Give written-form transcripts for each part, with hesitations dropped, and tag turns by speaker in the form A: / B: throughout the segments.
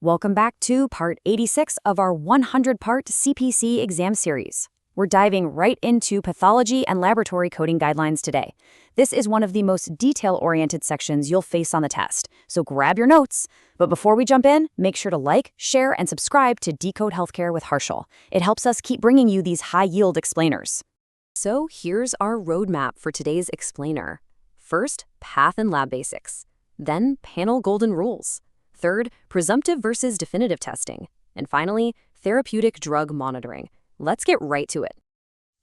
A: Welcome back to part 86 of our 100-part CPC exam series. We're diving right into pathology and laboratory coding guidelines today. This is one of the most detail-oriented sections you'll face on the test, so grab your notes. But before we jump in, make sure to like, share, and subscribe to Decode Healthcare with Harshal. It helps us keep bringing you these high-yield explainers. So here's our roadmap for today's explainer. First, path and lab basics. Then, panel golden rules. Third, presumptive versus definitive testing. And finally, therapeutic drug monitoring. Let's get right to it.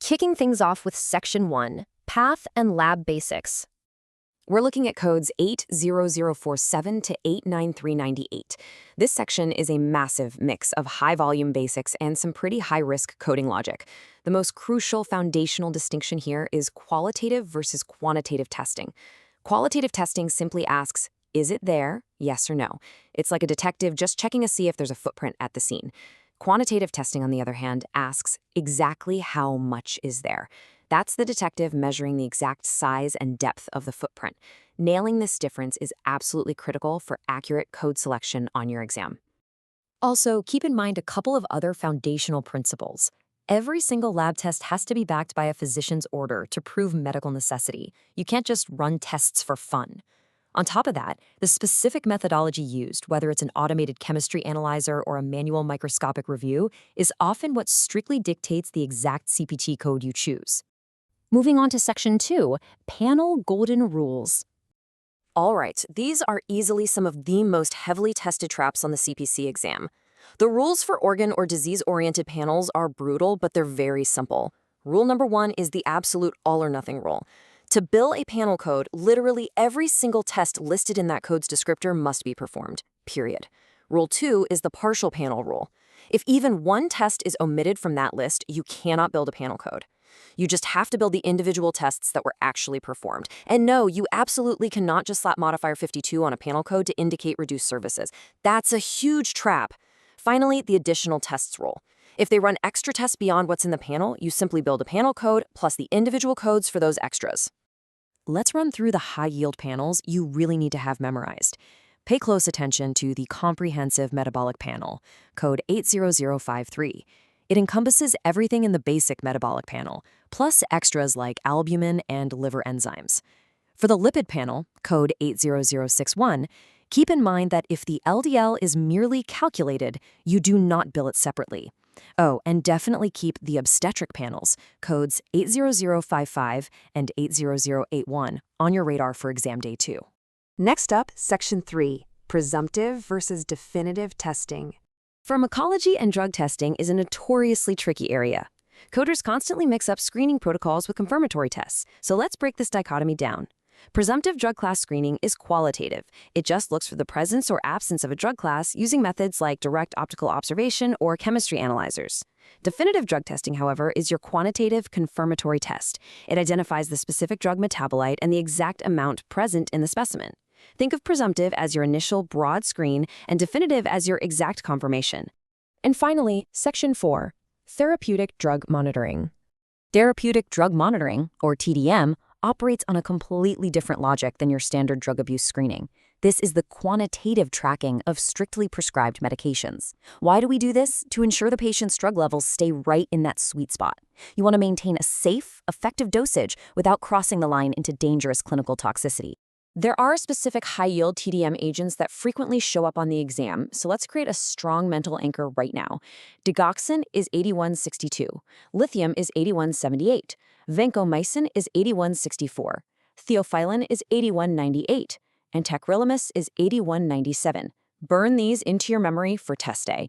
A: Kicking things off with Section 1, Path and Lab Basics. We're looking at codes 80047 to 89398. This section is a massive mix of high-volume basics and some pretty high-risk coding logic. The most crucial foundational distinction here is qualitative versus quantitative testing. Qualitative testing simply asks, is it there? Yes or no. It's like a detective just checking to see if there's a footprint at the scene. Quantitative testing, on the other hand, asks exactly how much is there. That's the detective measuring the exact size and depth of the footprint. Nailing this difference is absolutely critical for accurate code selection on your exam. Also, keep in mind a couple of other foundational principles. Every single lab test has to be backed by a physician's order to prove medical necessity. You can't just run tests for fun. On top of that, the specific methodology used, whether it's an automated chemistry analyzer or a manual microscopic review, is often what strictly dictates the exact CPT code you choose. Moving on to Section 2, Panel Golden Rules. All right, these are easily some of the most heavily tested traps on the CPC exam. The rules for organ or disease-oriented panels are brutal, but they're very simple. Rule number 1 is the absolute all-or-nothing rule. To bill a panel code, literally every single test listed in that code's descriptor must be performed, period. Rule 2 is the partial panel rule. If even one test is omitted from that list, you cannot build a panel code. You just have to build the individual tests that were actually performed. And no, you absolutely cannot just slap modifier 52 on a panel code to indicate reduced services. That's a huge trap. Finally, the additional tests rule. If they run extra tests beyond what's in the panel, you simply build a panel code plus the individual codes for those extras. Let's run through the high-yield panels you really need to have memorized. Pay close attention to the Comprehensive Metabolic Panel, code 80053. It encompasses everything in the basic metabolic panel, plus extras like albumin and liver enzymes. For the lipid panel, code 80061, keep in mind that if the LDL is merely calculated, you do not bill it separately. Oh, and definitely keep the obstetric panels, codes 80055 and 80081, on your radar for exam day 2. Next up, Section 3, Presumptive versus Definitive Testing. Pharmacology and drug testing is a notoriously tricky area. Coders constantly mix up screening protocols with confirmatory tests, so let's break this dichotomy down. Presumptive drug class screening is qualitative. It just looks for the presence or absence of a drug class using methods like direct optical observation or chemistry analyzers. Definitive drug testing, however, is your quantitative confirmatory test. It identifies the specific drug metabolite and the exact amount present in the specimen. Think of presumptive as your initial broad screen and definitive as your exact confirmation. And finally, Section 4, Therapeutic Drug Monitoring. Therapeutic drug monitoring, or TDM, operates on a completely different logic than your standard drug abuse screening. This is the quantitative tracking of strictly prescribed medications. Why do we do this? To ensure the patient's drug levels stay right in that sweet spot. You want to maintain a safe, effective dosage without crossing the line into dangerous clinical toxicity. There are specific high-yield TDM agents that frequently show up on the exam, so let's create a strong mental anchor right now. Digoxin is 8162, lithium is 8178, vancomycin is 8164, theophylline is 8198, and tacrolimus is 8197. Burn these into your memory for test day.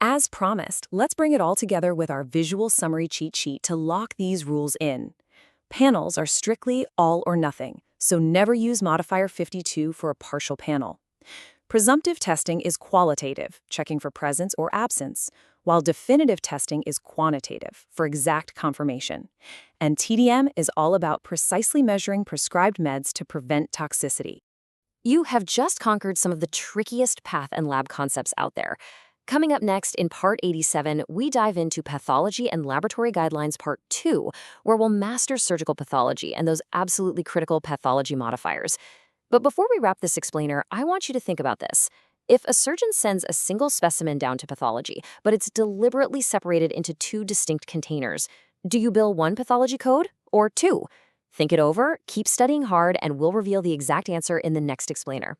A: As promised, let's bring it all together with our visual summary cheat sheet to lock these rules in. Panels are strictly all or nothing, so never use modifier 52 for a partial panel. Presumptive testing is qualitative, checking for presence or absence, while definitive testing is quantitative, for exact confirmation. And TDM is all about precisely measuring prescribed meds to prevent toxicity. You have just conquered some of the trickiest path and lab concepts out there. Coming up next in Part 87, we dive into Pathology and Laboratory Guidelines Part 2, where we'll master surgical pathology and those absolutely critical pathology modifiers. But before we wrap this explainer, I want you to think about this. If a surgeon sends a single specimen down to pathology, but it's deliberately separated into two distinct containers, do you bill one pathology code or two? Think it over, keep studying hard, and we'll reveal the exact answer in the next explainer.